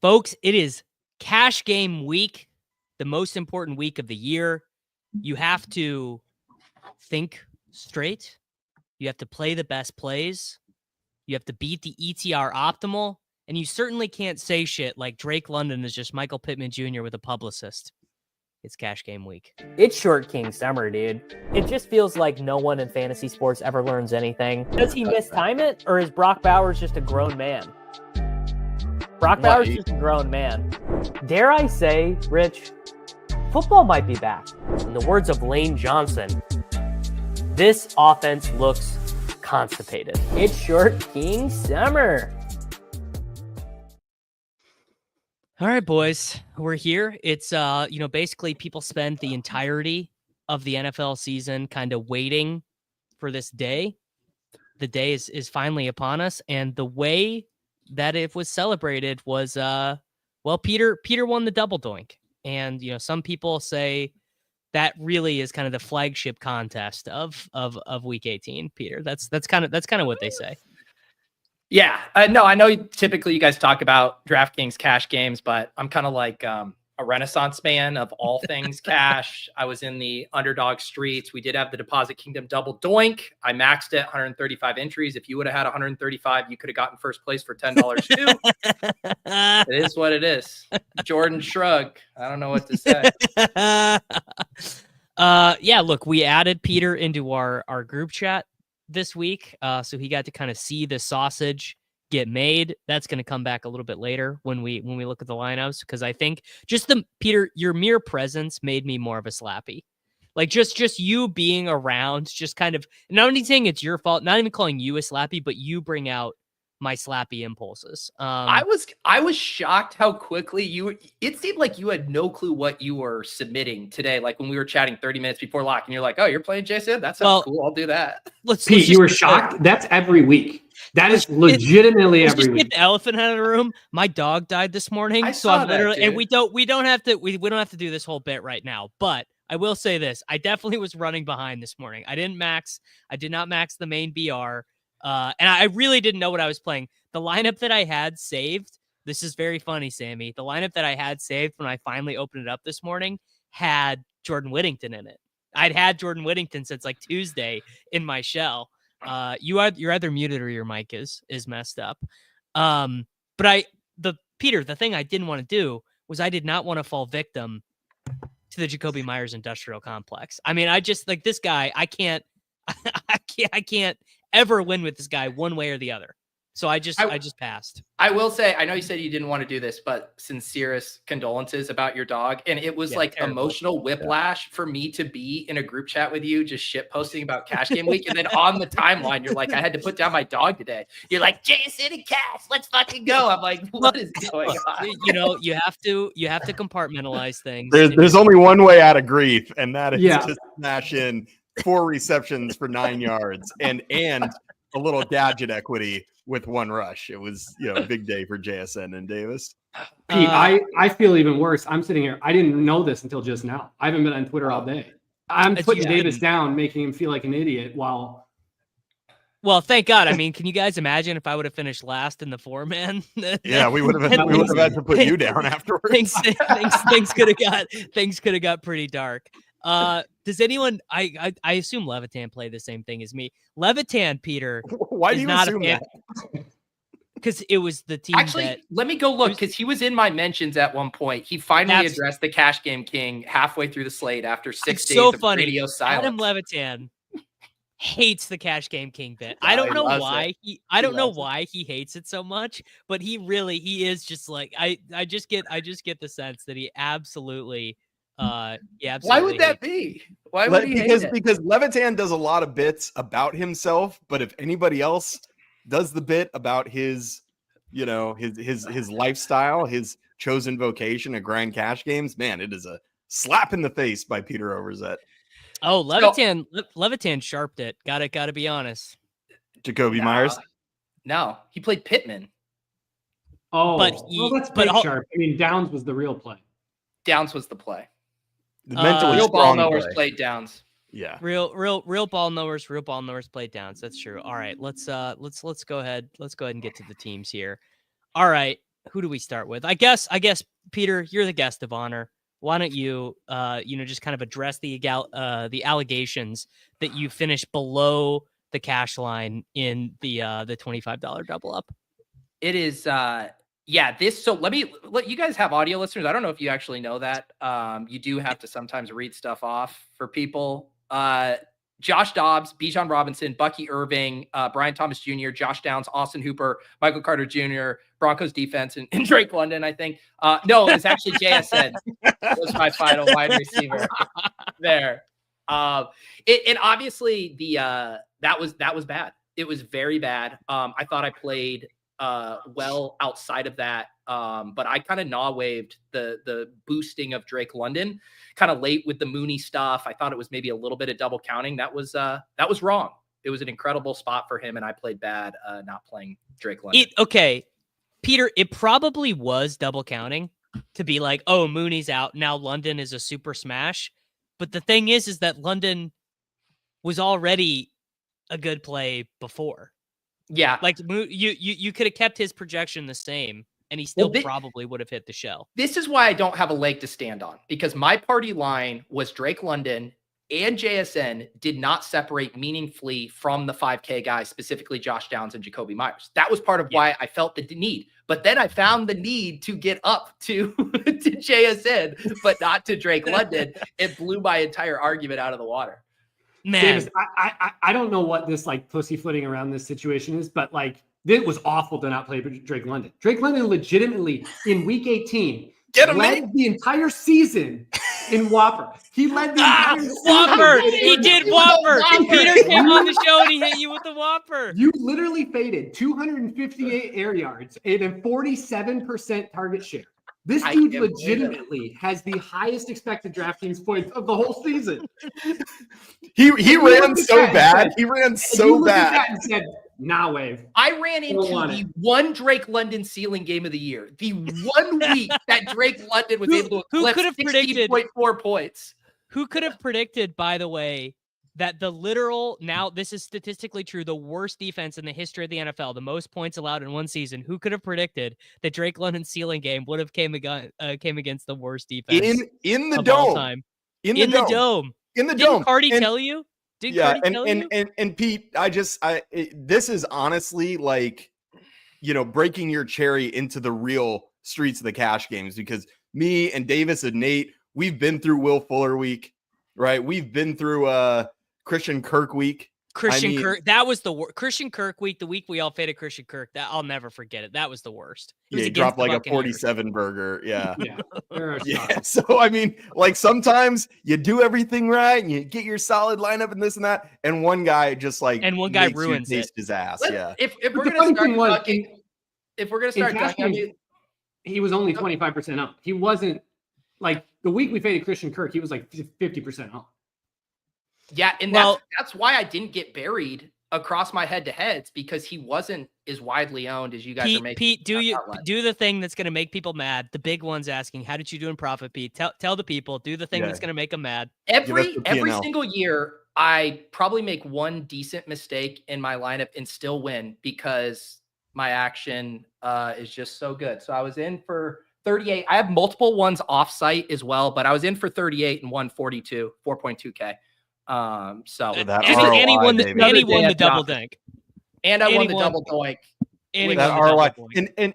Folks, it is cash game week, the most important week of the year. You have to think straight. You have to play the best plays. You have to beat the ETR optimal. And you certainly can't say shit like Drake London is just Michael Pittman Jr. with a publicist. It's cash game week. It's short king summer, dude. It just feels like no one in fantasy sports ever learns anything. Does he mistime it, or is Brock Bowers just a grown man? Brock Bowers is just a grown man. Dare I say, Rich, football might be back. In the words of Lane Johnson, this offense looks constipated. It's short king summer. All right, boys, we're here. It's, basically people spend the entirety of the NFL season kind of waiting for this day. The day is finally upon us. And the way that it was celebrated was, Peter won the double doink. And, some people say that really is kind of the flagship contest of week 18, Peter. That's kind of what they say. Yeah, no, I know typically you guys talk about DraftKings cash games, but I'm kind of like a renaissance man of all things cash. I was in the underdog streets. We did have the Deposit Kingdom double doink. I maxed it 135 entries. If you would have had 135, you could have gotten first place for $10 too. It is what it is. Jordan shrug. I don't know what to say. Look, we added Peter into our group chat this week, so he got to kind of see the sausage get made. That's going to come back a little bit later when we look at the lineups, because I think just your mere presence made me more of a slappy. Like just you being around, just kind of not only saying it's your fault, not even calling you a slappy, but you bring out my slappy impulses. I was shocked how quickly it seemed like you had no clue what you were submitting today. Like when we were chatting 30 minutes before lock and you're like, oh, you're playing Jason? That sounds cool. I'll do that. Pete, you were shocked? That's every week. That is legitimately every week. Get the elephant out of the room. My dog died this morning. I'm literally, and we don't have to do this whole bit right now, but I will say this. I definitely was running behind this morning. I did not max the main BR. And I really didn't know what I was playing. The lineup that I had saved, this is very funny, Sammy. The lineup that I had saved when I finally opened it up this morning had Jordan Whittington in it. I'd had Jordan Whittington since like Tuesday in my shell. You're either muted or your mic is messed up. Peter, the thing I didn't want to do was I did not want to fall victim to the Jacoby Myers industrial complex. I mean, I just like this guy. I can't ever win with this guy one way or the other. So I just passed. I will say, I know you said you didn't want to do this, but sincerest condolences about your dog. And it was terrible. Emotional whiplash for me to be in a group chat with you, just shit posting about cash game week. And then on the timeline, you're like, I had to put down my dog today. You're like, Jason and Cash, let's fucking go. I'm like, what is going on? You have to compartmentalize things. There's only one way out of grief, and that is to smash in 4 receptions for 9 yards and a little gadget equity with 1 rush. It was, a big day for JSN and Davis. Pete, I feel even worse. I'm sitting here. I didn't know this until just now. I haven't been on Twitter all day. I'm putting Davis down, making him feel like an idiot while. Well, thank God. I mean, can you guys imagine if I would have finished last in the 4-man? Yeah, we would have had to put you down afterwards. Things could have got pretty dark. Does anyone? I assume Levitan played the same thing as me. Levitan, Peter. Why do you assume that? Because it was the team. Actually, let me go look, because he was in my mentions at one point. He finally addressed the Cash Game King halfway through the slate after 6 days of radio silence. Adam Levitan hates the Cash Game King bit. I don't know why he hates it so much, but he is just like I just get the sense that he absolutely. Why would that be? Why would he hate it? Because Levitan does a lot of bits about himself, but if anybody else does the bit about his lifestyle, his chosen vocation of grind cash games, man, it is a slap in the face by Peter Overzet. Oh, Levitan sharped it. Gotta be honest. Jacoby Myers? No, he played Pittman. Oh, that's sharp. I mean, Downs was the real play. Downs was the play. Mentally real strong ball knowers play. played Downs. Yeah. Real ball knowers played Downs. That's true. All right, let's go ahead and get to the teams here. All right. who do we start with? I guess Peter, you're the guest of honor. Why don't you, just kind of address the allegations that you finished below the cash line in the $25 double up? It is, this. So let you guys have audio listeners. I don't know if you actually know that. You do have to sometimes read stuff off for people. Josh Dobbs, Bijan Robinson, Bucky Irving, Brian Thomas Jr., Josh Downs, Austin Hooper, Michael Carter Jr., Broncos defense, and Drake London, I think. No, it's actually JSN was my final wide receiver there. And obviously that was bad. It was very bad. I thought I played well outside of that. But I kind of waved the boosting of Drake London kind of late with the Mooney stuff. I thought it was maybe a little bit of double counting. That was wrong. It was an incredible spot for him, and I played bad not playing Drake London. Okay, Peter, it probably was double counting to be like, oh, Mooney's out. Now London is a super smash. But the thing is that London was already a good play before. Yeah. Like you could have kept his projection the same, and he still probably would have hit the shell. This is why I don't have a leg to stand on, because my party line was Drake London and JSN did not separate meaningfully from the 5K guys, specifically Josh Downs and Jacoby Myers. That was part of why I felt the need. But then I found the need to get up to JSN, but not to Drake London. It blew my entire argument out of the water. Man, Davis, I don't know what this like pussyfooting around this situation is, but like it was awful to not play Drake London. Drake London legitimately in week 18 led the entire season in Whopper. He led the entire season. Whopper. He did Whopper. Peter came on the show and he hit you with the Whopper. You literally faded 258 air yards and a 47% target share. This dude legitimately has the highest expected DraftKings points of the whole season. He ran so bad. He ran so bad. And said, nah, wave. I ran into the one Drake London ceiling game of the year. The 1 week that Drake London was able to eclipse 16.4 points. Who could have predicted, by the way, that now this is statistically true, the worst defense in the history of the NFL, the most points allowed in one season? Who could have predicted that Drake London's ceiling game would have came against the worst defense in the of dome? All time? In the dome. Didn't Cardi tell you? And Pete, this is honestly like, breaking your cherry into the real streets of the cash games, because me and Davis and Nate, we've been through Will Fuller week, right? We've been through Christian Kirk week. Kirk, that was the worst. Christian Kirk week, the week we all faded Christian Kirk. That I'll never forget it. That was the worst. He dropped like a 47 burger. Yeah. Yeah. So, I mean, like sometimes you do everything right and you get your solid lineup and this and that. And one guy just like, and one guy ruins his ass. Yeah. If we're going to start ducking, he was only 25% up. He wasn't like the week we faded Christian Kirk. He was like 50% up. Yeah, and that's why I didn't get buried across my head-to-heads, because he wasn't as widely owned as you guys are making. Pete, do the thing that's going to make people mad. The big one's asking, how did you do in profit, Pete? Tell the people. Do the thing that's going to make them mad. Every single year, I probably make one decent mistake in my lineup and still win, because my action is just so good. So I was in for 38. I have multiple ones off-site as well, but I was in for 38 and won 42, 4.2K. So anyone the double dink, and I won the double doink. That ROI.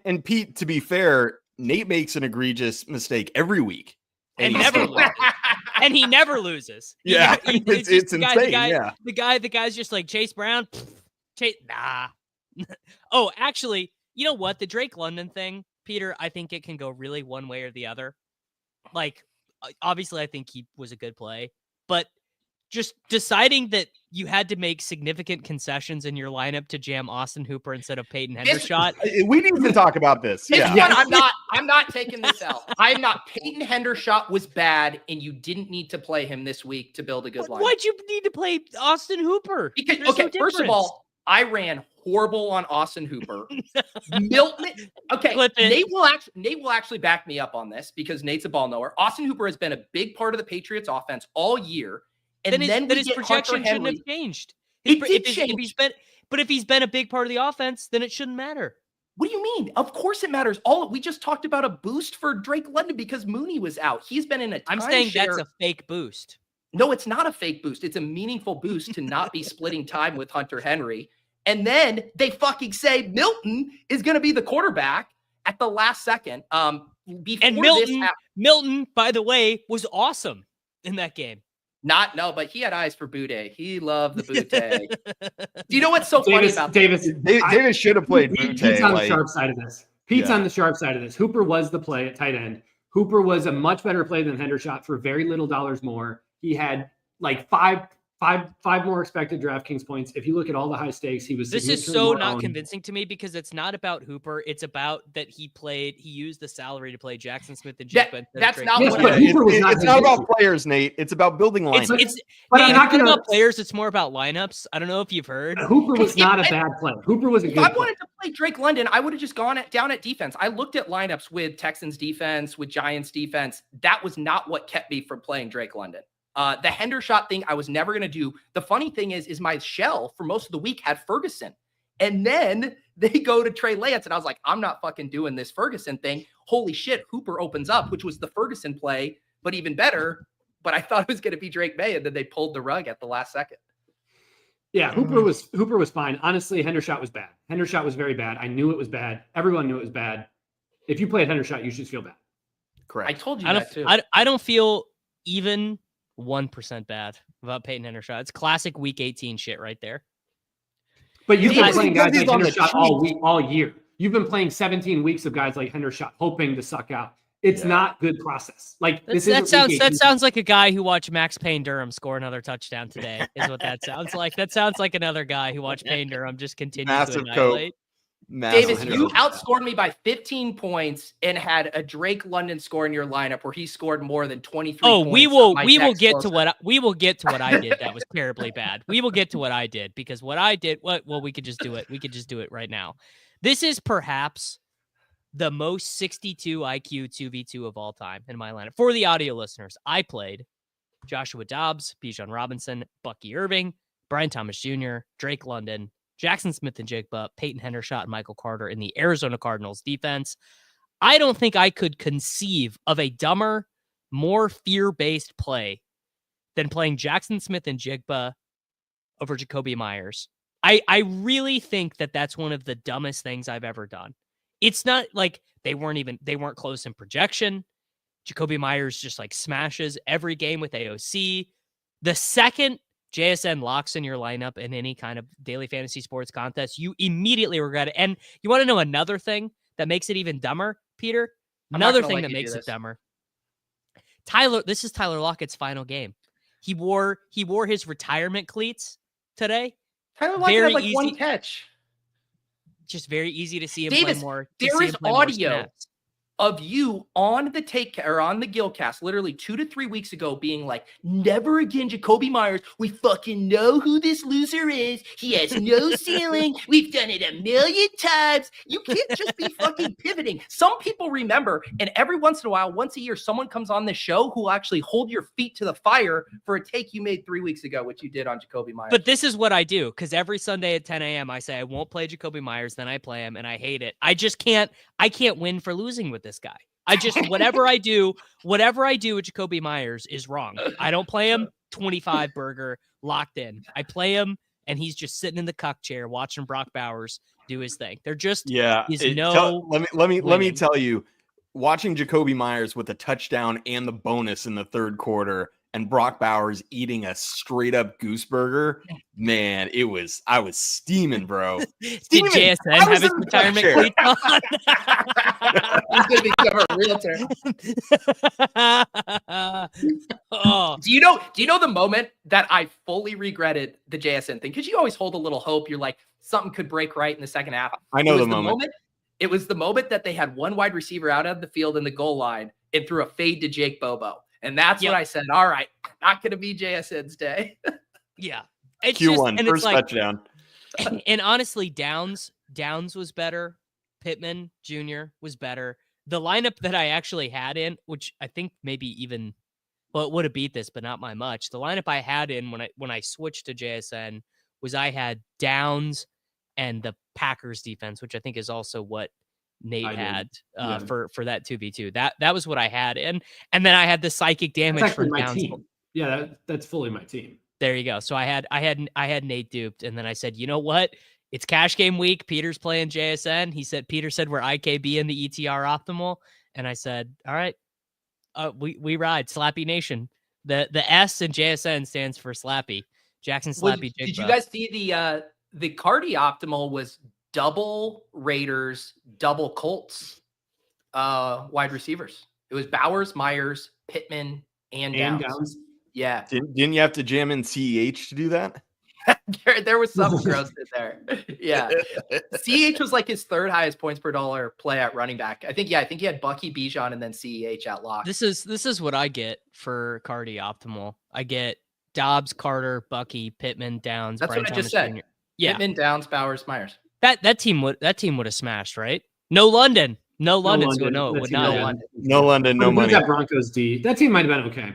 And Pete, to be fair, Nate makes an egregious mistake every week, and he never loses. Yeah, it's insane. The guy's just like Chase Brown. Nah. Oh, actually, you know what? The Drake London thing, Peter, I think it can go really one way or the other. Like, obviously, I think he was a good play, but just deciding that you had to make significant concessions in your lineup to jam Austin Hooper instead of Peyton Hendershot. We need to talk about this. I'm not taking this out. I'm not. Peyton Hendershot was bad, and you didn't need to play him this week to build a good lineup. Why'd you need to play Austin Hooper? Because first of all, I ran horrible on Austin Hooper. Milton. Okay, Nate will actually back me up on this, because Nate's a ball knower. Austin Hooper has been a big part of the Patriots offense all year. And then his projection shouldn't have changed. If he's been a big part of the offense, then it shouldn't matter. What do you mean? Of course it matters. We just talked about a boost for Drake London because Mooney was out. He's been in a I'm saying that's a fake boost. No, it's not a fake boost. It's a meaningful boost to not be splitting time with Hunter Henry. And then they fucking say Milton is going to be the quarterback at the last second. Milton, by the way, was awesome in that game. But he had eyes for Boutte. He loved the Boutte. Do you know what's so funny about Davis should have played Boutte. Pete's on the sharp side of this. On the sharp side of this. Hooper was the play at tight end. Hooper was a much better play than Hendershot for very little dollars more. He had like five more expected DraftKings points. If you look at all the high stakes, he was. This is so not convincing to me because it's not about Hooper. It's about that he used the salary to play Jackson Smith and Jigba. That's not what it's not about players, Nate. It's about building lineups. It's not about players. It's more about lineups. I don't know if you've heard. Hooper was not a bad play. Hooper was a good play. If I wanted to play Drake London, I would have just gone down at defense. I looked at lineups with Texans defense, with Giants defense. That was not what kept me from playing Drake London. The Hendershot thing I was never going to do. The funny thing is my shell for most of the week had Ferguson. And then they go to Trey Lance, and I was like, I'm not fucking doing this Ferguson thing. Holy shit, Hooper opens up, which was the Ferguson play, but even better. But I thought it was going to be Drake May, and then they pulled the rug at the last second. Yeah, Hooper was fine. Honestly, Hendershot was bad. Hendershot was very bad. I knew it was bad. Everyone knew it was bad. If you played Hendershot, you should feel bad. Correct. I told you that too. I don't feel even 1% bad about Peyton Hendershot. It's classic week 18 shit right there. But you've been playing guys like Hendershot all year. You've been playing 17 weeks of guys like Hendershot hoping to suck out. It's not good process. Like that sounds like a guy who watched Max Payne Durham score another touchdown today. Is what that sounds like. That sounds like another guy who watched Payne Durham just continue to annihilate. Davis, you outscored me by 15 points and had a Drake London score in your lineup where he scored more than 23 points. We will get to what I did that was terribly bad. We will get to what I did because what I did, we could just do it. We could just do it right now. This is perhaps the most 62 IQ 2v2 of all time in my lineup. For the audio listeners, I played Joshua Dobbs, Bijan Robinson, Bucky Irving, Brian Thomas Jr., Drake London, Jackson Smith and Jigba, Peyton Hendershot, and Michael Carter in the Arizona Cardinals defense. I don't think I could conceive of a dumber, more fear-based play than playing Jackson Smith and Jigba over Jacoby Myers. I really think that that's one of the dumbest things I've ever done. It's not like they weren't close in projection. Jacoby Myers just like smashes every game with AOC. The second JSN locks in your lineup in any kind of daily fantasy sports contest, you immediately regret it. And you want to know another thing that makes it even dumber, Peter? Another thing that makes it dumber. This is Tyler Lockett's final game. He wore his retirement cleats today. Tyler Lockett had one catch. Just very easy to see him Davis, play more. There is audio of you on the GillCast literally 2 to 3 weeks ago being like, never again Jacoby Myers. We fucking know who this loser is. He has no ceiling. We've done it a million times. You can't just be fucking pivoting. Some people remember, and every once in a while, once a year, someone comes on this show who will actually hold your feet to the fire for a take you made 3 weeks ago, which you did on Jacoby Myers. But this is what I do, because every Sunday at 10 a.m. I say I won't play Jacoby Myers, then I play him, and I hate it. I can't win for losing with this guy. Whatever I do with Jacoby Myers is wrong. I don't play him 25 burger locked in. I play him and he's just sitting in the cuck chair watching Brock Bowers do his thing. Let me tell you, watching Jacoby Myers with a touchdown and the bonus in the third quarter and Brock Bowers eating a straight up goose burger, man, I was steaming, bro. Did JSN have his retirement cleats on? He's going to become a realtor. Do you know the moment that I fully regretted the JSN thing? Because you always hold a little hope. You're like, something could break right in the second half. I know the moment. It was the moment that they had one wide receiver out of the field in the goal line and threw a fade to Jake Bobo. And that's when I said, all right, not going to be JSN's day. Yeah. It's Q1, first touchdown. And honestly, Downs was better. Pittman Jr. was better. The lineup that I actually had in, which I think maybe even, it would have beat this, but not by much. The lineup I had in when I switched to JSN was I had Downs, and the Packers defense, which I think is also what Nate had for that 2v2. That was what I had. And then I had the psychic damage from my Downs. team. Yeah, that's fully my team. There you go. So I had Nate duped, and then I said, you know what? It's cash game week. Peter's playing JSN. Peter said we're IKB in the ETR optimal. And I said, all right, we ride Slappy Nation. The S in JSN stands for Slappy. Jackson Slappy. Did you guys see the Cardi optimal was double Raiders, double Colts wide receivers? It was Bowers, Myers, Pittman, and Downs. Yeah. Didn't you have to jam in CEH to do that? there was some gross in there. Yeah. CEH was like his third highest points per dollar play at running back. I think he had Bucky, Bijan, and then CEH at lock. This is what I get for Cardi optimal. I get Dobbs, Carter, Bucky, Pittman, Downs. That's Brian what I Thomas just said. Jr. Yeah. Pittman, Downs, Bowers, Myers. That team would have smashed, right? No London. No London. So no, it would not. No London, no money. That Broncos D. That team might have been okay.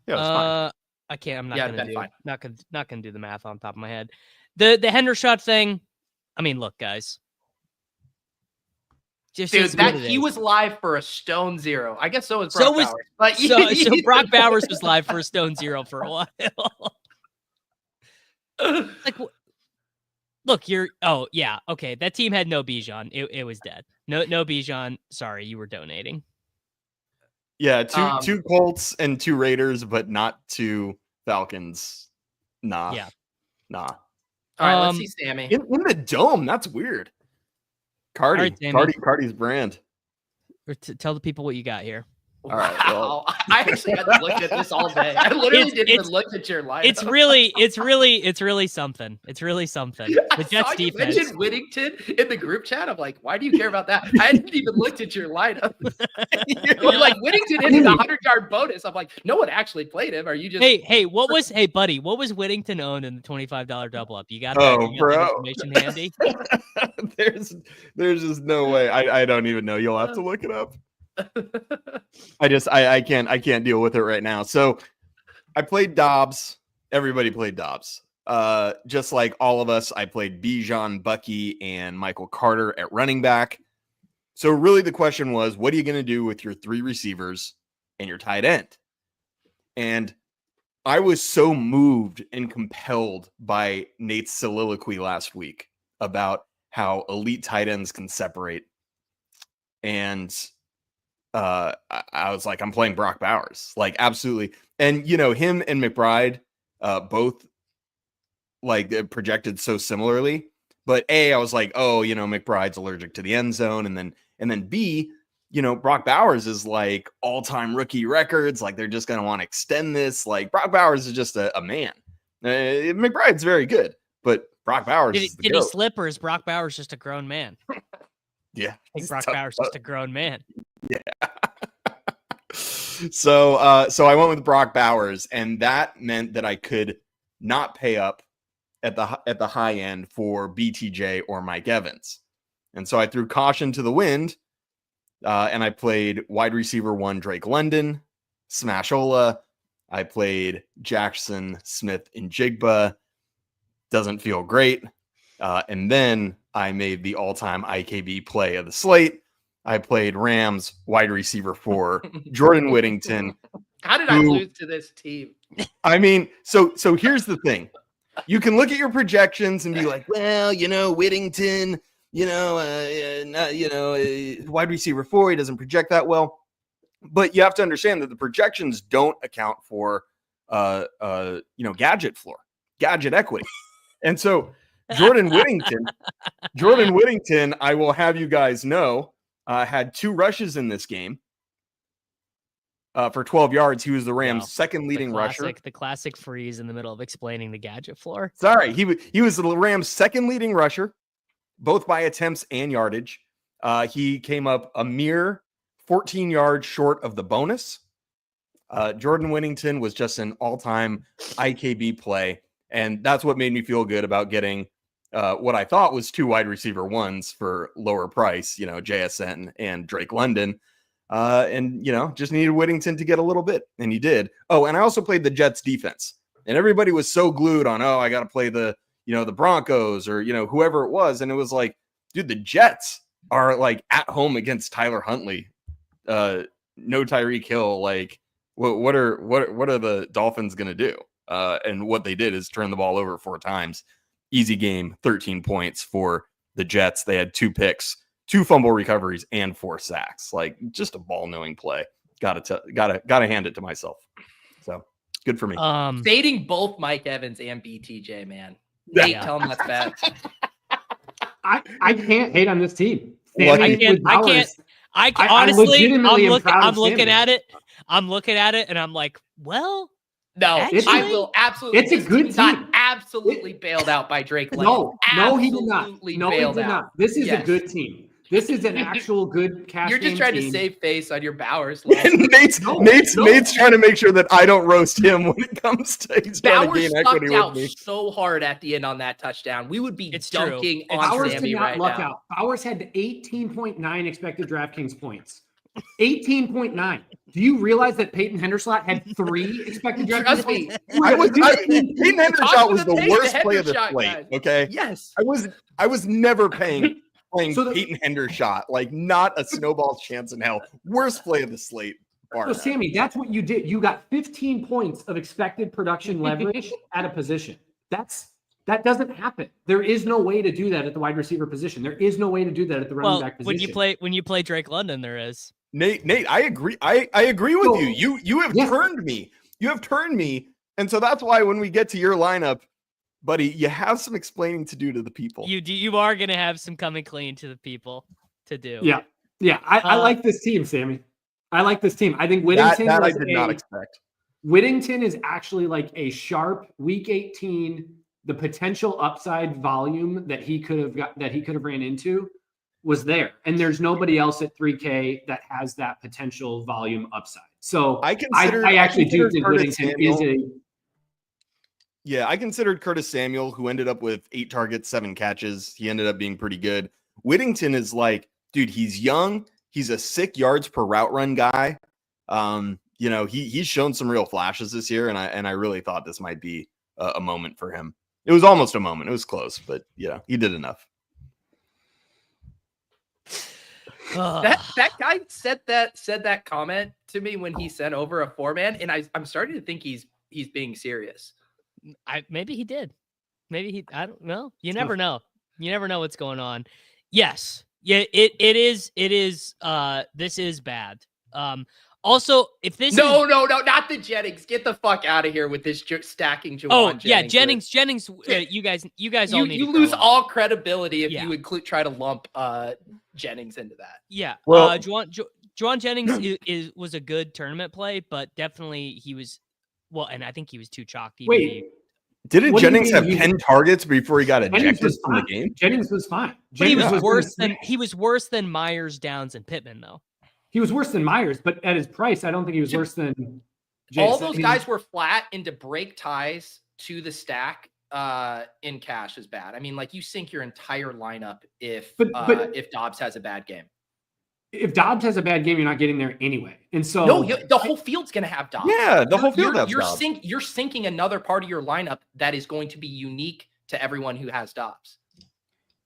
Yeah, it's fine. I can't. I'm not gonna do the math on top of my head. The Hendershot thing. I mean, look, guys. Dude, he was live for a stone zero. I guess so was Brock Bowers. But so Brock Bowers was live for a stone zero for a while. Like, look, oh yeah, okay. That team had no Bijan. It was dead. No Bijan. Sorry, you were donating. Yeah, two Colts and 2 Raiders, but not 2 Falcons. Nah. Yeah. Nah. All right, let's see Sammy. In the dome, that's weird. Cardi's brand. Tell the people what you got here. All right. Wow. I actually had to look at this all day. I literally didn't even look at your lineup. It's really something. It's really something. The Jets defense. You mentioned Whittington in the group chat. I'm like, why do you care about that? I hadn't even looked at your lineup. You're like, Whittington hitting the 100-yard bonus. I'm like, no one actually played him. Are you just hey buddy, what was Whittington owned in the $25 double up? You got that information handy? There's just no way. I don't even know. You'll have to look it up. I can't deal with it right now. So I played Dobbs. Everybody played Dobbs. Just like all of us, I played Bijan, Bucky, and Michael Carter at running back. So really the question was, what are you going to do with your 3 receivers and your tight end? And I was so moved and compelled by Nate's soliloquy last week about how elite tight ends can separate. And I was like, I'm playing Brock Bowers, like absolutely. And him and McBride both like projected so similarly, but I was like, oh, McBride's allergic to the end zone, and then B, Brock Bowers is like all-time rookie records, like they're just gonna want to extend this. Like Brock Bowers is just a man. McBride's very good, but Brock Bowers did he slip, or is Brock Bowers just a grown man? Yeah, I think Brock Bowers just a grown man. Yeah. So I went with Brock Bowers, and that meant that I could not pay up at the high end for BTJ or Mike Evans. And so I threw caution to the wind, and I played wide receiver 1 Drake London, Smashola. I played Jackson Smith and Jigba. Doesn't feel great. And then I made the all-time IKB play of the slate. I played Rams wide receiver 4 Jordan Whittington. How did I lose to this team? I mean, so here's the thing. You can look at your projections and be like, well, Whittington, wide receiver 4, he doesn't project that well. But you have to understand that the projections don't account for gadget floor, gadget equity. And so Jordan Whittington, I will have you guys know, had 2 rushes in this game for 12 yards. He was the Rams' second leading rusher. The classic freeze in the middle of explaining the gadget floor. Sorry, he was the Rams' second leading rusher, both by attempts and yardage. He came up a mere 14 yards short of the bonus. Jordan Whittington was just an all-time IKB play, and that's what made me feel good about getting what I thought was 2 wide receiver 1s for lower price, JSN and Drake London. And just needed Whittington to get a little bit, and he did. Oh, and I also played the Jets defense, and everybody was so glued on, I got to play the the Broncos or, whoever it was. And it was like, dude, the Jets are like at home against Tyler Huntley. No Tyreek Hill. Like, what are the Dolphins going to do? And what they did is turn the ball over 4 times. Easy game, 13 points for the Jets. They had 2 picks, 2 fumble recoveries, and 4 sacks. Like, just a ball-knowing play. Gotta hand it to myself. So good for me. Fading both Mike Evans and BTJ, man. Nate, tell him that's bad. I can't hate on this team. I honestly, I'm looking at it. I'm looking at it, and I'm like, well, no, actually, I will absolutely. It's a good team. Got absolutely bailed out by Drake London. No, he did not. No, he did not. This is a good team. This is an actual good cash. You're just trying to save face on your Bowers. Nate's trying to make sure that I don't roast him when it comes to he's trying to gain equity with me. So hard at the end on that touchdown. We would be dunking on Bowers Sammy did not right luck now. Out. Bowers had 18.9 expected DraftKings points. 18.9. Do you realize that Peyton Hendershot had 3 expected DraftKings points? Peyton Hendershot was the worst play of the slate. Okay. Yes. I was never playing Peyton Hendershot, like not a snowball's chance in hell. Worst play of the slate. So Sammy, that's what you did. You got 15 points of expected production leverage at a position. That doesn't happen. There is no way to do that at the wide receiver position. There is no way to do that at the running back position. When you play Drake London, there is. Nate, I agree. I agree with you. You have turned me. You have turned me. And so that's why when we get to your lineup, buddy, you have some explaining to do to the people. You are going to have some coming clean to the people to do. Yeah. I like this team, Sammy. I like this team. I think Whittington. That I did not expect. Whittington is actually like a sharp week 18. The potential upside volume that he could have ran into was there, and there's nobody else at 3K that has that potential volume upside. So I actually do think Whittington is a. Yeah, I considered Curtis Samuel, who ended up with 8 targets, 7 catches. He ended up being pretty good. Whittington is like, dude, he's young. He's a sick yards per route run guy. He's shown some real flashes this year, and I really thought this might be a moment for him. It was almost a moment. It was close, but he did enough. That guy said that comment to me when he sent over a 4-man, and I'm starting to think he's being serious. Maybe he did. I don't know. You never know. You never know what's going on. Yes. Yeah, it is. This is bad. Also, if this no, not the Jennings. Get the fuck out of here with this stacking Juwan Jennings. Yeah, Jennings. You guys all need you lose all credibility if you try to lump Jennings into that. Yeah. Well, Juwan Jennings was a good tournament play, but definitely he was. Well, and I think he was too chalked. Didn't Jennings have 10 targets before he got ejected from the game? Jennings was fine. He was worse than Myers, Downs, and Pittman, though. He was worse than Myers, but at his price, I don't think he was worse than Jason. All those guys were flat, and to break ties to the stack in cash is bad. I mean, like, you sink your entire lineup if Dobbs has a bad game. If Dobbs has a bad game, you're not getting there anyway. And so the whole field's going to have Dobbs. Yeah, the whole field has Dobbs. You're sinking another part of your lineup that is going to be unique to everyone who has Dobbs.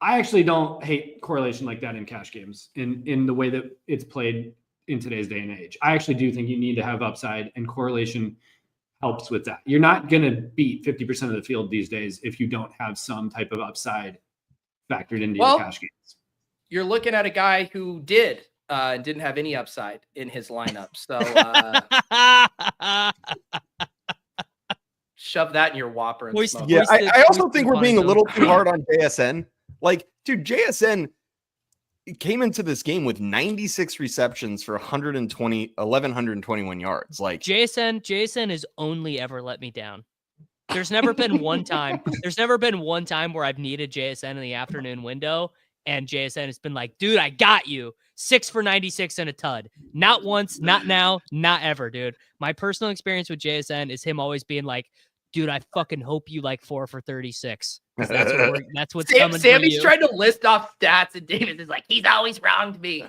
I actually don't hate correlation like that in cash games in the way that it's played in today's day and age. I actually do think you need to have upside, and correlation helps with that. You're not going to beat 50% of the field these days if you don't have some type of upside factored into your cash games. You're looking at a guy who didn't have any upside in his lineup. So shove that in your Whopper. And I also think we're being a little too hard on JSN. Like, dude, JSN came into this game with 96 receptions for 1,121 yards. Like, JSN has only ever let me down. There's never been one time where I've needed JSN in the afternoon window, and JSN has been like, dude, I got you. 6 for 96 and a tud. Not once, not now, not ever, dude. My personal experience with JSN is him always being like, dude, I fucking hope you like 4 for 36. That's what's coming. Sammy's trying to list off stats, and David is like, he's always wronged me.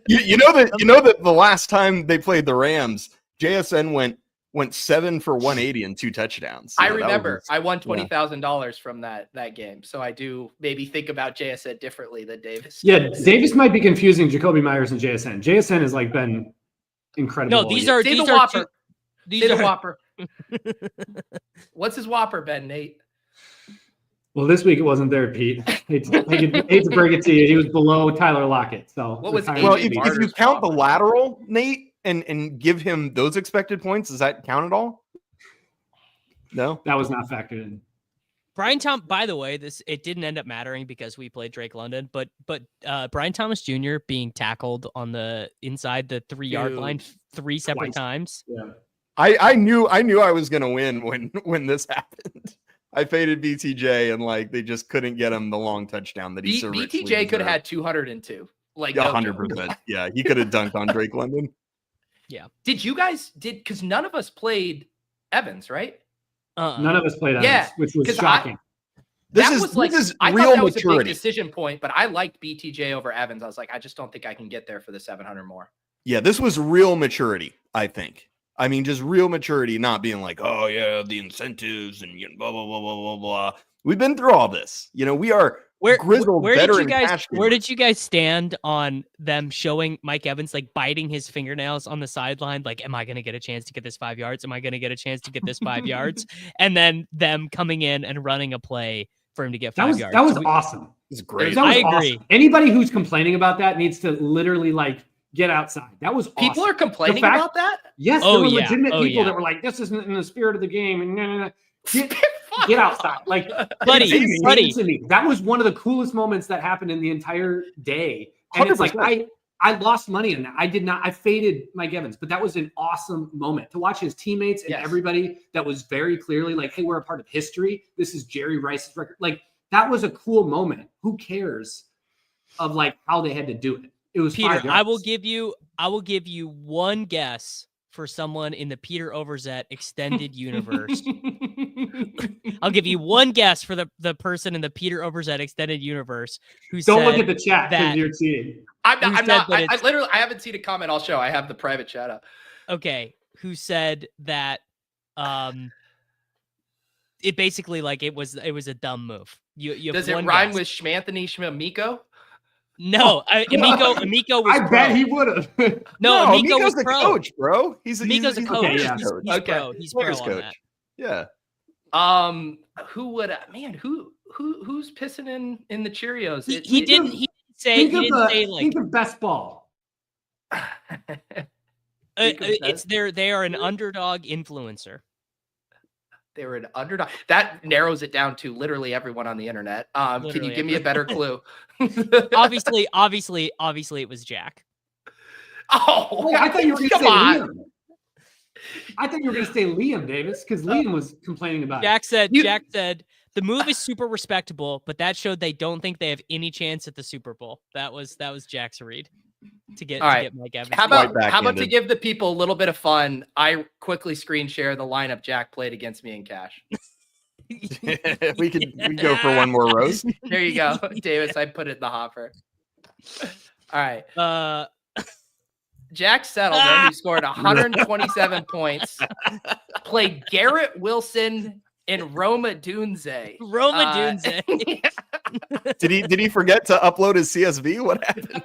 you know that the last time they played the Rams, JSN went went 7 for 180 and 2 touchdowns. I remember I won $20,000 from that game. So I do maybe think about JSN differently than Davis. Yeah, Davis might be confusing Jacoby Myers and JSN. JSN has like been incredible. No, these are Whopper. These are Whopper. What's his Whopper, Ben, Nate? Well, this week it wasn't there, Pete. Hate to break it to you. He was below Tyler Lockett. So what was well, if you count the lateral, Nate, and give him those expected points, does that count at all? No, that was not factored in. Brian by the way, it didn't end up mattering because we played Drake London, but Brian Thomas Jr. being tackled on the inside the 3-yard line 3 separate times. Yeah. I knew I was gonna win when this happened. I faded BTJ and like they just couldn't get him the long touchdown that he so richly BTJ could have had 202. Like 100%. Yeah, he could have dunked on Drake London. Yeah. Because none of us played Evans, right? None of us played Evans, yeah, which was shocking. This is real maturity. Was a big decision point, but I liked BTJ over Evans. I was like, I just don't think I can get there for the 700 more. Yeah, this was real maturity, I think. I mean, just real maturity, not being like, oh yeah, the incentives and blah blah blah blah blah blah. We've been through all this. We are grizzled veteran. Where did you guys stand on them showing Mike Evans like biting his fingernails on the sideline? Like, am I going to get a chance to get this 5 yards? Am I going to get a chance to get this 5 yards? And then them coming in and running a play for him to get 5 yards. That was awesome. It was great. I agree. Awesome. Anybody who's complaining about that needs to literally like get outside. That was awesome. People are complaining about that? Yes, there were legitimate people that were like, this isn't in the spirit of the game. And no. Get outside. Like, buddy. That was one of the coolest moments that happened in the entire day. And 100%. It's like, I lost money on that. I faded Mike Evans, but that was an awesome moment to watch his teammates and everybody that was very clearly like, hey, we're a part of history. This is Jerry Rice's record. Like, that was a cool moment. Who cares of like how they had to do it? It was Peter. I will give you one guess for someone in the Peter Overzet extended universe. I'll give you one guess for the person in the Peter Overzet extended universe who don't look at the chat because you're cheating. I haven't seen a comment. I'll show. I have the private chat up. Okay, who said that? It basically like it was a dumb move. You does it rhyme with Schmanthony Schmamiko? No, Amico was I bet he would have. No, Amico was the pro. Coach, bro. Amico's a coach. Okay, yeah. He's pro. He's pro on coach. that. Yeah. Who would who's pissing in the Cheerios? He didn't say like think of best ball. They are an underdog influencer. They were an underdog. That narrows it down to literally everyone on the internet. Can you give me a better clue? obviously, it was Jack. Oh, I thought you were going to say on. Liam. I thought you were going to say Liam, Davis, because Liam was complaining about Jack said the move is super respectable, but that showed they don't think they have any chance at the Super Bowl. That was Jack's read. To get Mike Evans. How about to give the people a little bit of fun? I quickly screen share the lineup Jack played against me in cash. we can go for one more roast. There you go, Davis. I put it in the hopper. All right. Jack Settleman, who scored 127 points, played Garrett Wilson and Roma Dunze. Did he forget to upload his CSV? What happened?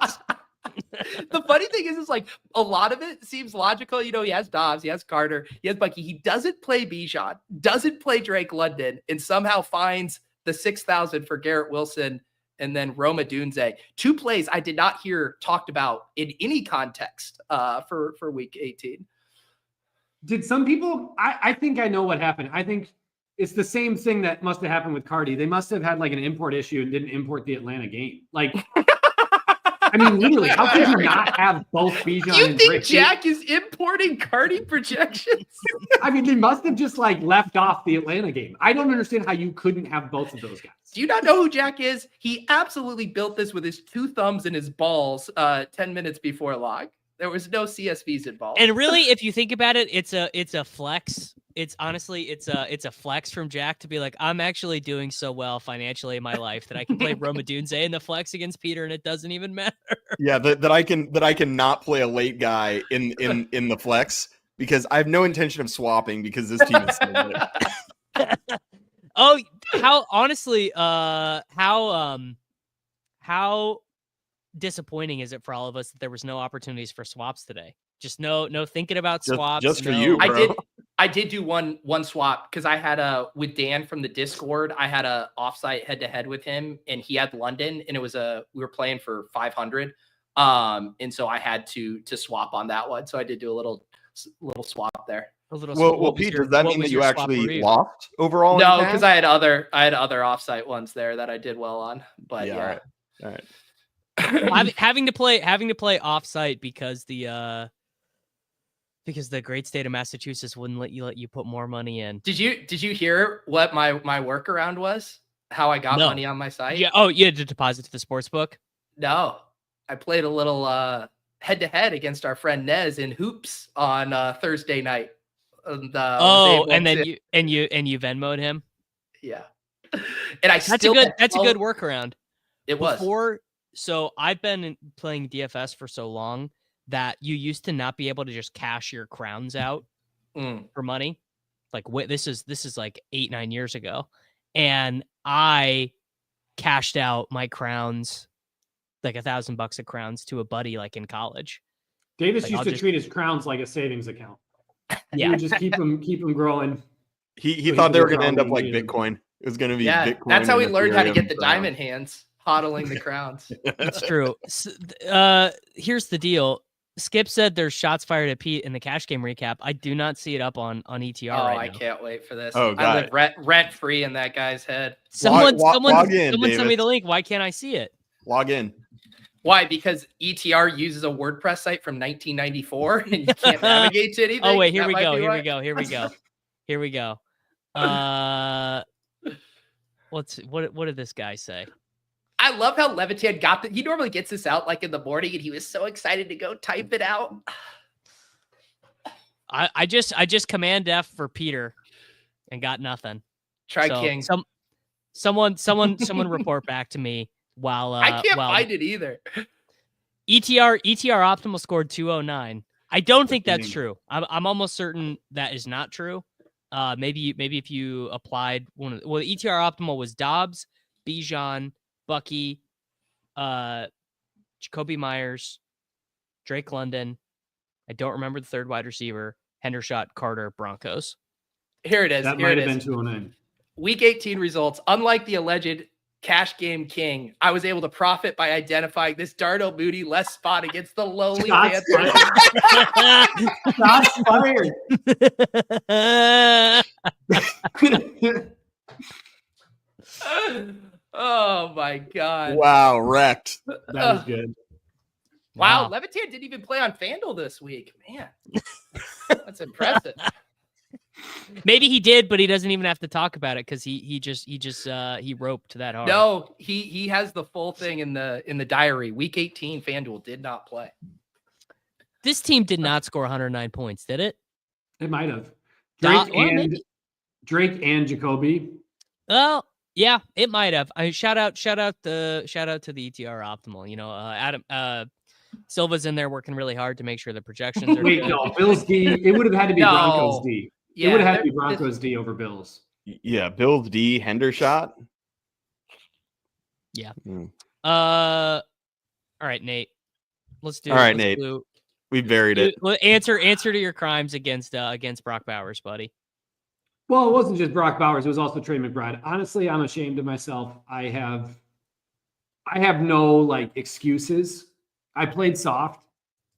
The funny thing is like a lot of it seems logical. He has Dobbs, he has Carter, he has Bucky. He doesn't play Bijan, doesn't play Drake London, and somehow finds the 6,000 for Garrett Wilson and then Roma Dunze. 2 plays I did not hear talked about in any context for week 18. Did some people? I think I know what happened. I think it's the same thing that must have happened with Cardi. They must have had like an import issue and didn't import the Atlanta game. Like. I mean, literally, how could you not have both Bijan and Drake? You think Jack is importing Cardi projections? I mean, they must have just like left off the Atlanta game. I don't understand how you couldn't have both of those guys. Do you not know who Jack is? He absolutely built this with his 2 thumbs and his balls 10 minutes before log. There was no CSVs involved. And really, if you think about it, it's a flex. It's honestly, it's a flex from Jack to be like, I'm actually doing so well financially in my life that I can play Roma Dunze in the flex against Peter, and it doesn't even matter. Yeah, that I can not play a late guy in the flex because I have no intention of swapping because this team is so good. Oh, how honestly, how disappointing is it for all of us that there was no opportunities for swaps today? Just no thinking about swaps. Just for no. you, bro. I did do one swap because I had with Dan from the Discord. I had a offsite head to head with him, and he had London, and it was we were playing for 500, and so I had to swap on that one. So I did do a little swap there. Well, Pete, does that mean that you actually lost overall? No, because I had other offsite ones there that I did well on. But yeah. All right. having to play offsite because the great state of Massachusetts wouldn't let you put more money in. Did you hear what my workaround was? How I got money on my site? Yeah. Oh, you had to deposit to the sports book? No, I played a little head to head against our friend Nez in hoops on Thursday night. And then you Venmo'd him. Yeah, and that's a good workaround. It was. So I've been playing DFS for so long that you used to not be able to just cash your crowns out for money. Like this is like 8-9 years ago, and I cashed out my crowns, like $1,000 of crowns, to a buddy like in college. Davis used to treat his crowns like a savings account. Yeah, he would just keep them growing. He thought they were going to end up like Bitcoin. It was going to be Bitcoin. That's how he learned how to get the diamond hands, hodling the crowns. It's true. Here's the deal. Skip said there's shots fired at Pete in the cash game recap. I do not see it up on ETR right now. I can't wait for this. Oh, I live rent free in that guy's head. Someone send me the link. Why can't I see it? Log in. Why? Because ETR uses a WordPress site from 1994 and you can't navigate to anything. Oh wait, here we go. What did this guy say? I love how Levitan got that. He normally gets this out like in the morning, and he was so excited to go type it out. I just Command F for Peter and got nothing. King. Someone report back to me while I can't find it either. ETR optimal scored 209. I don't think that's true. I'm almost certain that is not true. Maybe if you applied ETR optimal was Dobbs, Bijan, Bucky, Jacoby Myers, Drake London. I don't remember the third wide receiver. Hendershot, Carter, Broncos. Here it is. That might have been 209. Week 18 results. Unlike the alleged cash game king, I was able to profit by identifying this Darnell Mooney less spot against the lowly Panthers. Shots fired. Oh my God. Wow, wrecked. That was good. Wow. Levitan didn't even play on FanDuel this week. Man, that's impressive. Maybe he did, but he doesn't even have to talk about it because he roped that hard. No, he has the full thing in the diary. Week 18, FanDuel did not play. This team did not score 109 points, did it? It might have. Drake and Jacoby. Well, yeah, it might have. I mean, shout out to the ETR optimal. You know, Adam Silva's in there working really hard to make sure the projections are Wait, good. no, Bills D. It would have had to be Broncos D. Yeah, it would have had to be Broncos D over Bills. Yeah, Bills D, Hendershot. Yeah. All right, Nate. Let's do. All right, Nate. We buried it. Answer to your crimes against Brock Bowers, buddy. Well, it wasn't just Brock Bowers. It was also Trey McBride. Honestly, I'm ashamed of myself. I have no excuses. I played soft.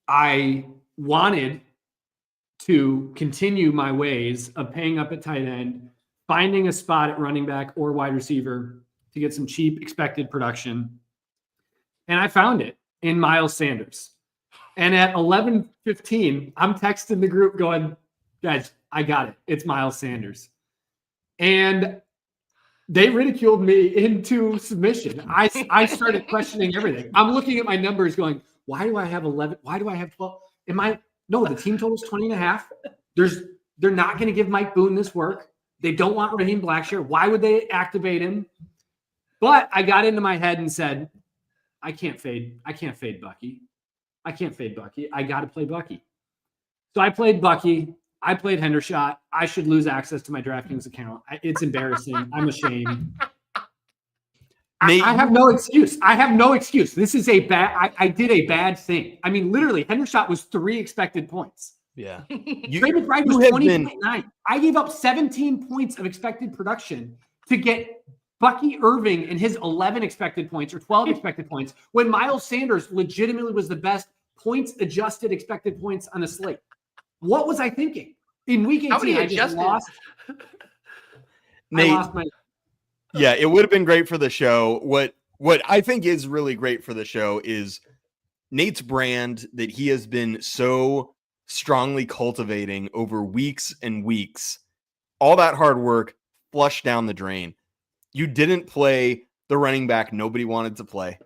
I wanted to continue my ways of paying up at tight end, finding a spot at running back or wide receiver to get some cheap expected production. And I found it in Miles Sanders. And at 11:15, I'm texting the group going, guys, I got it. It's Miles Sanders. And they ridiculed me into submission. I started questioning everything. I'm looking at my numbers going, why do I have 11? Why do I have 12? No, the team total is 20.5. They're not going to give Mike Boone this work. They don't want Raheem Blackshear. Why would they activate him? But I got into my head and said, I can't fade Bucky. I got to play Bucky. So I played Bucky. I played Hendershot. I should lose access to my DraftKings account. It's embarrassing. I'm ashamed. I have no excuse. I have no excuse. This is a bad. I did a bad thing. I mean, literally, Hendershot was 3 expected points. Yeah. Trey McBride was 20.9. I gave up 17 points of expected production to get Bucky Irving and his 11 expected points or 12 expected points when Miles Sanders legitimately was the best points adjusted expected points on the slate. What was I thinking? In week 18, I just lost. Nate, I lost my. Yeah, it would have been great for the show. What I think is really great for the show is Nate's brand that he has been so strongly cultivating over weeks and weeks. All that hard work flushed down the drain. You didn't play the running back nobody wanted to play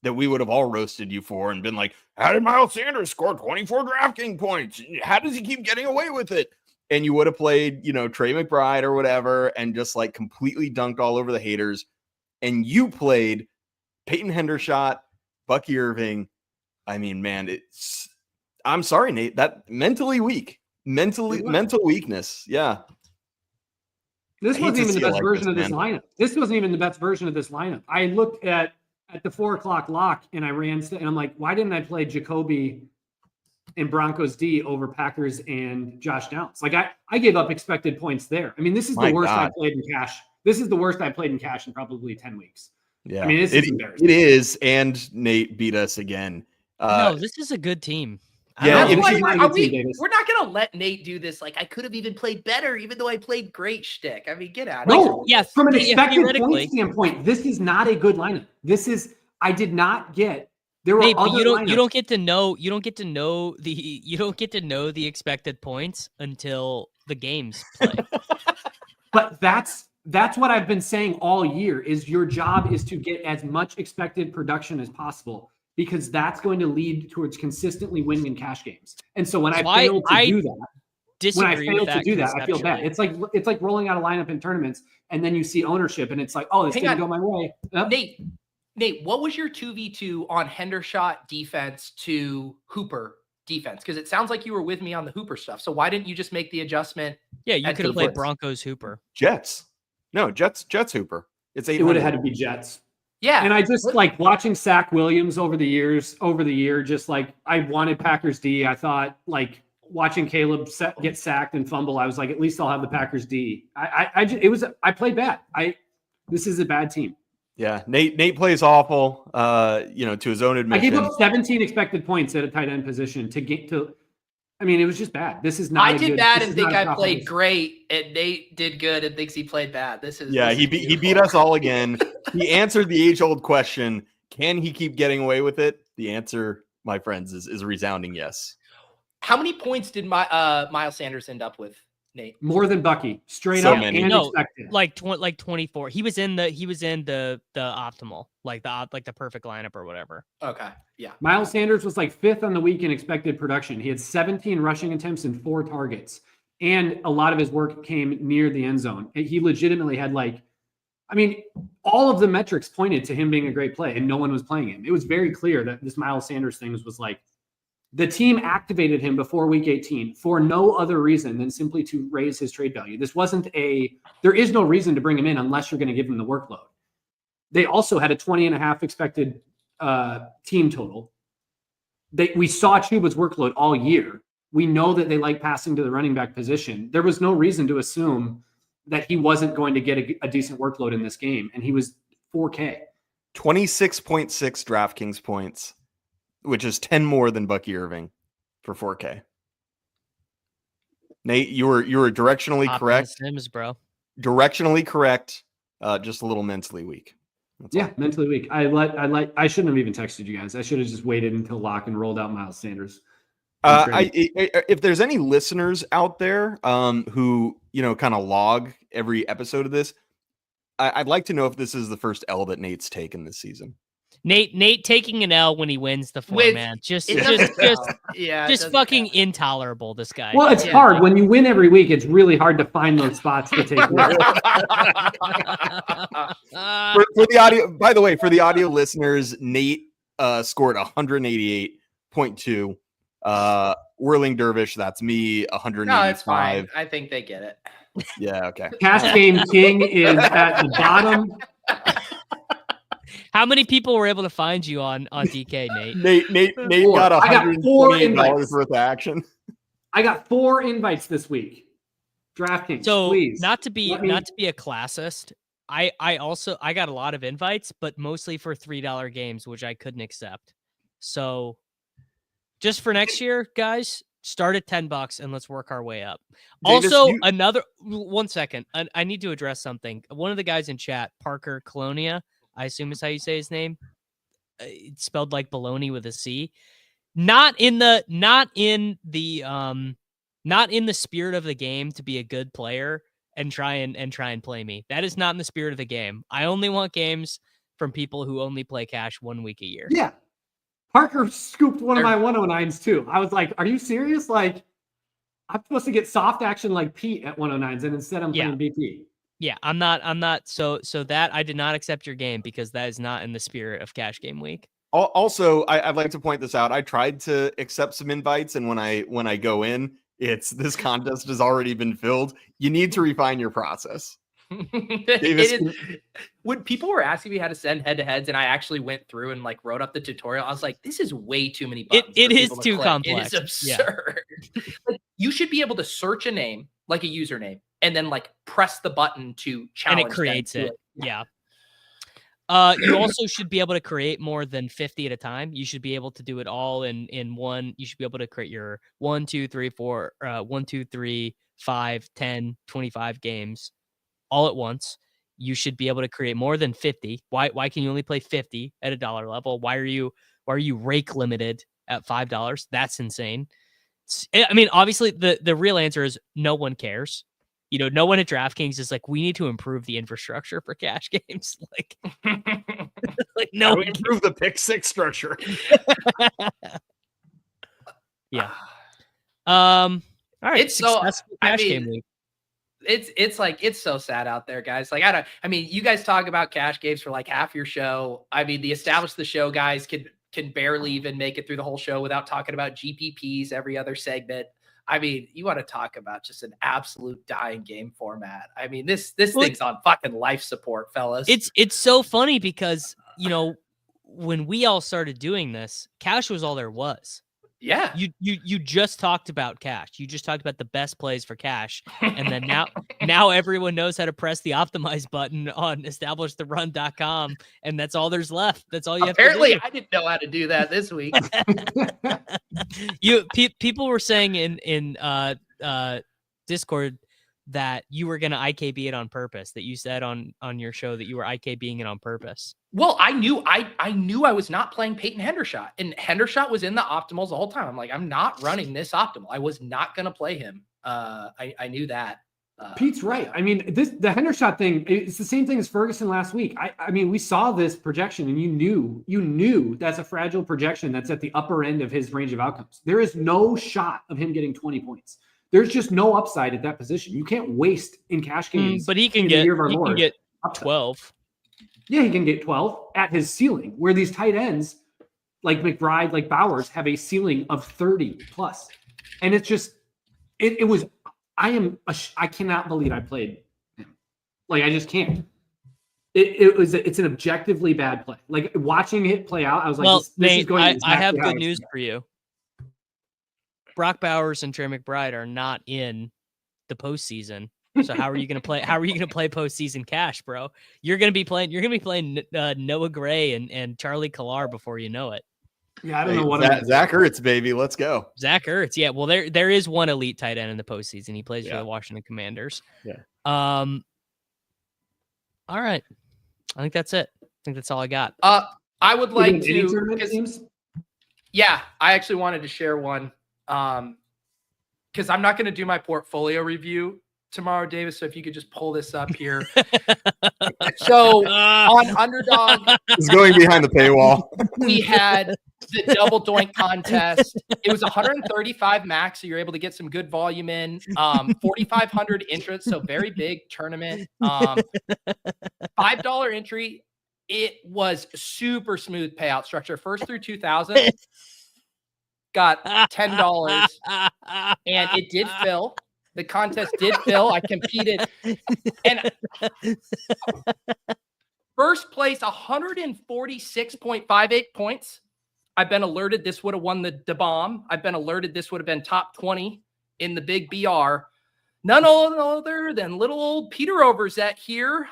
that we would have all roasted you for and been like, how did Miles Sanders score 24 DraftKings points? How does he keep getting away with it? And you would have played, Trey McBride or whatever, and just like completely dunked all over the haters. And you played Peyton Hendershot, Bucky Irving. I mean, man, I'm sorry, Nate, that mental weakness. Yeah. This wasn't even the best version of this lineup. This wasn't even the best version of this lineup. I looked at the 4:00 lock and I ran and I'm like, why didn't I play Jacoby and Broncos D over Packers and Josh Downs? Like I gave up expected points there. I mean, this is the worst I played in cash. This is the worst I played in cash in probably 10 weeks. Yeah. I mean, it's embarrassing. It is. And Nate beat us again. No, this is a good team. Yeah, we're not going to let Nate do this. Like, I could have even played better, even though I played great shtick. I mean, get out of here. No, yes. From an expected point standpoint, this is not a good lineup. I did not get. There were other lineups. You don't get to know the expected points until the games play. But that's what I've been saying all year. Is your job is to get as much expected production as possible, because that's going to lead towards consistently winning in cash games. And so when I failed to do that, I feel bad. It's like rolling out a lineup in tournaments and then you see ownership and it's like, oh, this didn't go my way. Nate, what was your 2v2 on Hendershot defense to Hooper defense? Because it sounds like you were with me on the Hooper stuff. So why didn't you just make the adjustment? Yeah, you could have played Broncos Hooper. Jets Hooper. It would have had to be Jets. Yeah. And I just like watching Zach Williams over the year, just like I wanted Packers D. I thought like watching Caleb get sacked and fumble, I was like, at least I'll have the Packers D. I played bad. This is a bad team. Yeah. Nate plays awful, to his own admission. I gave up 17 expected points at a tight end position it was just bad. This is not. I did bad and think I played great, and Nate did good and thinks he played bad. He beat us all again. He answered the age-old question: can he keep getting away with it? The answer, my friends, is a resounding yes. How many points did Miles Sanders end up with, Nate? More than Bucky, straight up many. and expected. Like 24. He was in the optimal, like the perfect lineup or whatever. Okay, yeah. Miles Sanders was like 5th on the week in expected production. He had 17 rushing attempts and 4 targets, and a lot of his work came near the end zone. He legitimately had all of the metrics pointed to him being a great play, and no one was playing him. It was very clear that this Miles Sanders thing was like, the team activated him before week 18 for no other reason than simply to raise his trade value. There is no reason to bring him in unless you're going to give him the workload. They also had a 20.5 expected team total. We saw Chuba's workload all year. We know that they like passing to the running back position. There was no reason to assume that he wasn't going to get a decent workload in this game. And he was 4K. 26.6 DraftKings points, which is 10 more than Bucky Irving for 4K. Nate, you were directionally correct. Sims, bro. Directionally correct. Just a little mentally weak. Mentally weak. I shouldn't have even texted you guys. I should have just waited until lock and rolled out Miles Sanders. If there's any listeners out there who kind of log every episode of this, I'd like to know if this is the first L that Nate's taken this season. Nate taking an L when he wins the form, man. Just fucking intolerable, this guy. Well, it's hard. When you win every week, it's really hard to find those spots to take. For the audio, by the way, for the audio listeners, Nate scored 188.2. Whirling Dervish, that's me, 185. No, it's fine. I think they get it. Yeah, okay. Cash Game King is at the bottom. How many people were able to find you on DK, Nate? Nate Four. got I got four $128 invites. worth of action. I got 4 invites this week. DraftKings, So please. not to be a classist, I got a lot of invites, but mostly for $3 games, which I couldn't accept. So just for next year, guys, start at $10 and let's work our way up. Davis, Also, another 1 second. I need to address something. One of the guys in chat, Parker Colonia, I assume is how you say his name. It's spelled like baloney with a C. Not in the spirit of the game to be a good player and try and play me. That is not in the spirit of the game. I only want games from people who only play cash 1 week a year. Yeah. Parker scooped one of my 109s too. I was like, are you serious? Like, I'm supposed to get soft action like Pete at 109s, and instead I'm playing BP. Yeah, I'm not. So that I did not accept your game because that is not in the spirit of Cash Game Week. Also, I'd like to point this out. I tried to accept some invites, and when I go in, it's this contest has already been filled. You need to refine your process. Davis, when people were asking me how to send head-to-heads, and I actually went through and like wrote up the tutorial, I was like, this is way too many buttons. It is too complex. It is absurd. Like, you should be able to search a name, like a username, and then like press the button to challenge. And it creates it. Yeah. You also should be able to create more than 50 at a time. You should be able to do it all in one. You should be able to create your 1, 2, 3, 4, 1, 2, 3, 5, 10, 25 games all at once. You should be able to create more than 50. Why can you only play 50 at $1 level? Why are you rake limited at $5? That's insane. I mean, obviously the real answer is no one cares. You know, no one at DraftKings is like, we need to improve the infrastructure for cash games. Like, like no one improve the pick six structure. Yeah. All right. It's so. I game mean, week. it's like it's so sad out there, guys. Like I mean, you guys talk about cash games for like half your show. I mean, the Establish the Show guys can barely even make it through the whole show without talking about GPPs every other segment. I mean, you want to talk about just an absolute dying game format. I mean, this thing's on fucking life support, fellas. It's so funny because, you know, when we all started doing this, cash was all there was. Yeah. You just talked about cash. You just talked about the best plays for cash. And then now everyone knows how to press the optimize button on establishtheRun.com. And that's all there's left. That's all you have to do. Apparently, I didn't know how to do that this week. People were saying in Discord that you were going to IKB it on purpose, that you said on your show that you were IKBing it on purpose. Well, I knew I was not playing Peyton Hendershot, and Hendershot was in the optimals the whole time. I'm like, I'm not running this optimal. I was not going to play him. I knew that. Pete's right. I mean, the Hendershot thing, it's the same thing as Ferguson last week. I mean, we saw this projection and you knew that's a fragile projection that's at the upper end of his range of outcomes. There is no shot of him getting 20 points. There's just no upside at that position. You can't waste in cash games. But he can get 12. Yeah, he can get 12 at his ceiling, where these tight ends like McBride, like Bowers, have a ceiling of 30 plus. And it's just, I cannot believe I played him. Like, I just can't. It's an objectively bad play. Like, watching it play out, I was like, well, this Nate, is going exactly I have how good news for you. Brock Bowers and Trey McBride are not in the postseason. So how are you going to play? How are you going to play postseason cash, bro? You're going to be playing Noah Gray and Charlie Collar before you know it. Yeah, I don't know what Zach Ertz, baby. Let's go. Zach Ertz. Yeah. Well, there is one elite tight end in the postseason. He plays for the Washington Commanders. Yeah. All right. I think that's it. I think that's all I got. I would like to. Yeah, I actually wanted to share one. Because I'm not going to do my portfolio review tomorrow, Davis. So if you could just pull this up here. So on Underdog, it's going behind the paywall. We had the double doink contest. It was 135 max, so you're able to get some good volume in. 4,500 interest, so very big tournament. $5 entry. It was super smooth payout structure. First through 2,000. got $10, and it did fill. The contest did fill. I competed, and first place, 146.58 points. I've been alerted this would have won the bomb. I've been alerted this would have been top 20 in the big BR. None other than little old Peter Overzet here.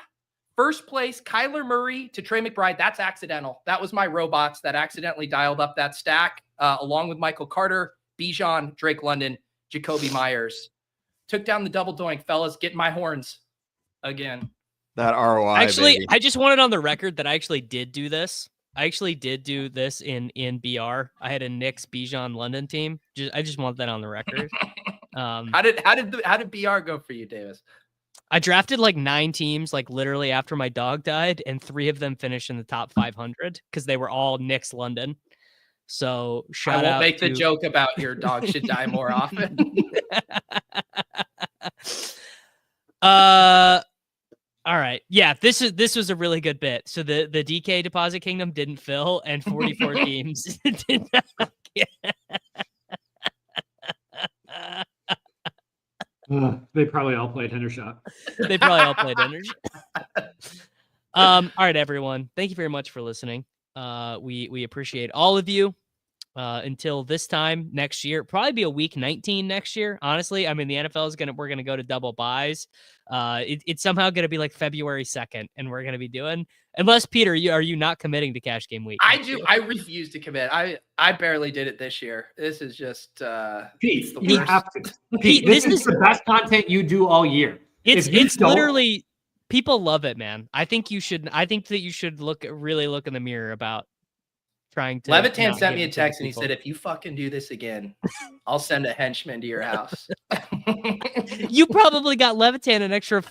First place, Kyler Murray to Trey McBride. That's accidental. That was my robots that accidentally dialed up that stack, along with Michael Carter, Bijan, Drake London, Jacoby Myers. Took down the double doink, fellas. Get my horns again. That ROI. Actually, baby. I just wanted on the record that I actually did do this. I actually did do this in BR. I had a Knicks Bijan London team. I just want that on the record. How did BR go for you, Davis? I drafted like 9 teams, like literally after my dog died, and 3 of them finished in the top 500 because they were all Knicks London. So shout out. I won't make the joke about your dog should die more often. All right. Yeah, this was a really good bit. So the DK Deposit Kingdom didn't fill, and 44 teams did not get. They probably all played Hendershot. They probably all played Hendershot. All right, everyone. Thank you very much for listening. We appreciate all of you. Until this time next year, probably be a week 19 next year. Honestly, I mean, the NFL is we're going to go to double buys. It's somehow going to be like February 2nd, and we're going to be doing, unless Peter, are you not committing to Cash Game Week? I refuse to commit. I barely did it this year. This is just, Pete, you have to. Pete, this is the best content you do all year. It's literally, people love it, man. I think that you should really look in the mirror about trying to. Levitan sent me a text and he said, if you fucking do this again, I'll send a henchman to your house. You probably got Levitan an extra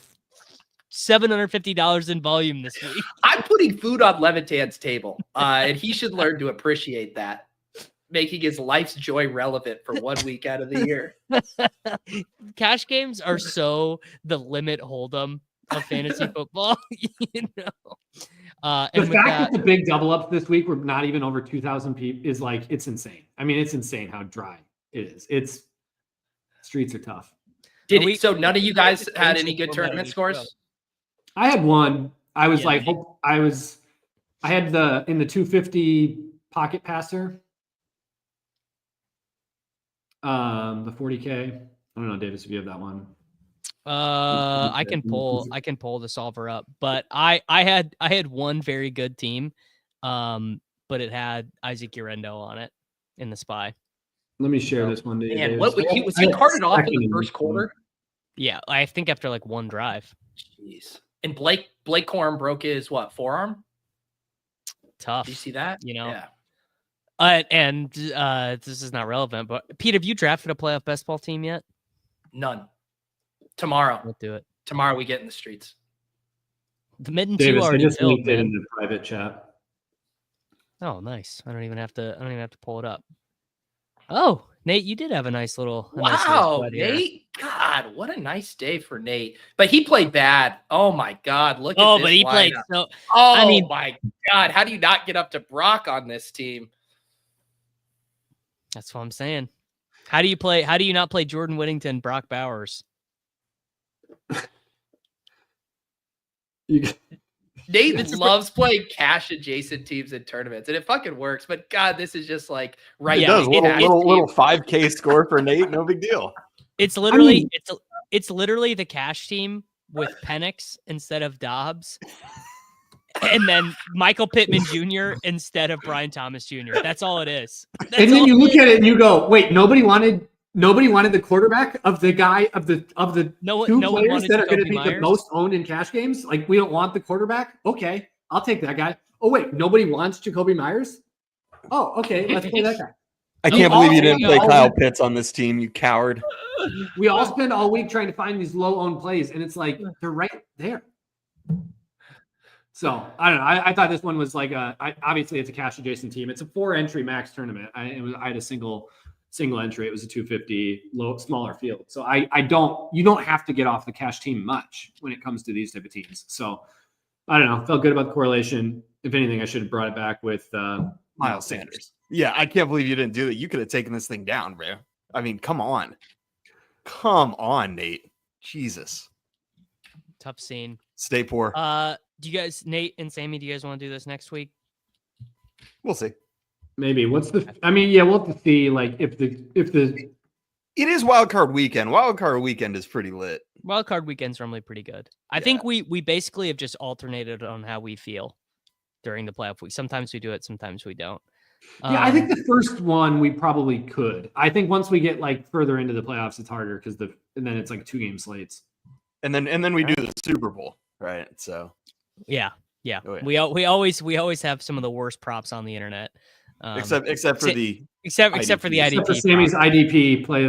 $750 in volume this week. I'm putting food on Levitan's table, and he should learn to appreciate that, making his life's joy relevant for 1 week out of the year. Cash games are so the limit hold'em of fantasy football, you know. The fact that the big double ups this week were not even over 2,000 people is like, it's insane. I mean, it's insane how dry it is. Streets are tough. So none of you guys had any good tournament scores? I had one. I was I had in the 250 pocket passer. The 40K. I don't know, Davis, if you have that one. I can pull the solver up, but I had one very good team, but it had Isaac Urendo on it in the spy. Let me share this one to you. Man, was he carted off in the first quarter? Yeah, I think after like one drive. Jeez. And Blake Corum broke his forearm? Tough. Did you see that? You know. Yeah. And this is not relevant, but Pete, have you drafted a playoff best ball team yet? None. Tomorrow. We'll do it. Tomorrow we get in the streets. The Midden Davis, 2 already I just filled, linked it man. in the private chat. Oh, nice. I don't even have to pull it up. Oh, Nate, you did have a nice little Nate. God, what a nice day for Nate. But he played bad. Oh my God. Look at this. Oh, but he lineup. played so. Oh, I mean, my God. How do you not get up to Brock on this team? That's what I'm saying. How do you not play Jordan Whittington, Brock Bowers? Nate loves playing cash adjacent teams in tournaments, and it fucking works. But God, this is just like right. It does. Little 5K score for Nate, no big deal. It's literally it's literally the cash team with Penix instead of Dobbs, and then Michael Pittman Jr. instead of Brian Thomas Jr. That's all it is. And then you look at it and you go, wait, nobody wanted the quarterback of the guy of the two players that are going to be the most owned in cash games. Like, we don't want the quarterback. Okay, I'll take that guy. Oh wait, nobody wants Jacoby Myers. Oh, okay, let's play that guy. I can't believe you didn't play Kyle Pitts on this team, you coward. We all spend all week trying to find these low-owned plays, and it's like they're right there. So I don't know. I thought this one was like obviously it's a cash adjacent team. It's a 4-entry max tournament. I had a single entry. It was a 250 smaller field. So you don't have to get off the cash team much when it comes to these type of teams. So I don't know. Felt good about the correlation. If anything, I should have brought it back with Miles Sanders. Yeah, I can't believe you didn't do that. You could have taken this thing down, bro. I mean, come on. Come on, Nate. Jesus. Tough scene. Stay poor. Do you guys, Nate and Sammy, do you guys want to do this next week? We'll see. Maybe. We'll have to see like if the It is wild card weekend. Wild card weekend is pretty lit. Wild card weekend's normally pretty good. I think we basically have just alternated on how we feel during the playoff week. Sometimes we do it, sometimes we don't. Yeah, I think the first one we probably could. I think once we get like further into the playoffs, it's harder because and then it's like 2-game slates. And then we do the Super Bowl, right? So yeah. Oh, yeah. We always have some of the worst props on the internet. Except for the except for the IDP. Except for Sammy's IDP play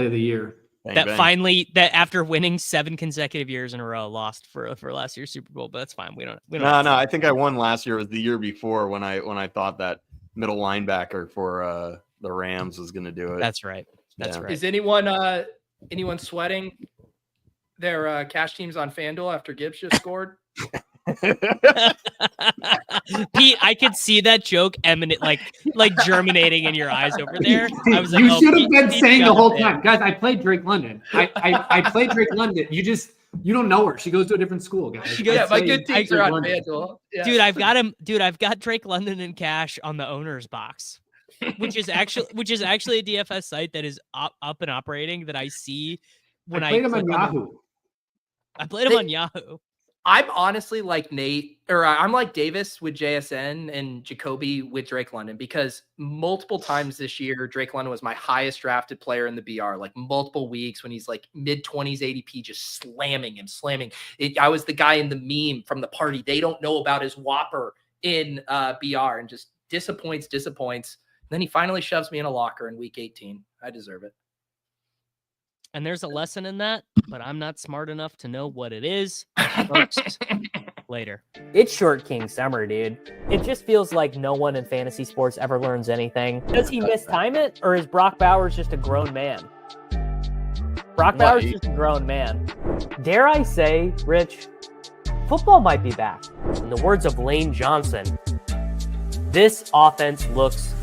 of the year. bang. Finally after winning 7 consecutive years in a row lost for last year's Super Bowl, but that's fine. We don't. No. I think I won last year. It was the year before when I thought that middle linebacker for the Rams was going to do it. That's right. That's right. Is anyone sweating their cash teams on FanDuel after Gibbs just scored? Pete, I could see that joke like germinating in your eyes over there. I was like, you should have been Pete's saying the got whole it. time, guys. I played Drake London. I played Drake London. You don't know her. She goes to a different school, guys. She goes- Yeah, my good Drake teams are on London. FanDuel. Yeah. Dude, I've got him. Dude, I've got Drake London and cash on the owner's box, which is actually a DFS site that is up and operating that I see when I played him on click Yahoo. I played him on Yahoo. I'm honestly like Nate, or I'm like Davis with JSN and Jacoby with Drake London, because multiple times this year, Drake London was my highest drafted player in the BR, like multiple weeks when he's like mid-20s ADP, just slamming. I was the guy in the meme from the party. They don't know about his whopper in BR, and just disappoints. And then he finally shoves me in a locker in week 18. I deserve it. And there's a lesson in that, but I'm not smart enough to know what it is. First, later. It's Short King summer, dude. It just feels like no one in fantasy sports ever learns anything. Does he mistime it, or is Brock Bowers just a grown man? Brock Bowers is just a grown man. Dare I say, Rich, football might be back. In the words of Lane Johnson, this offense looks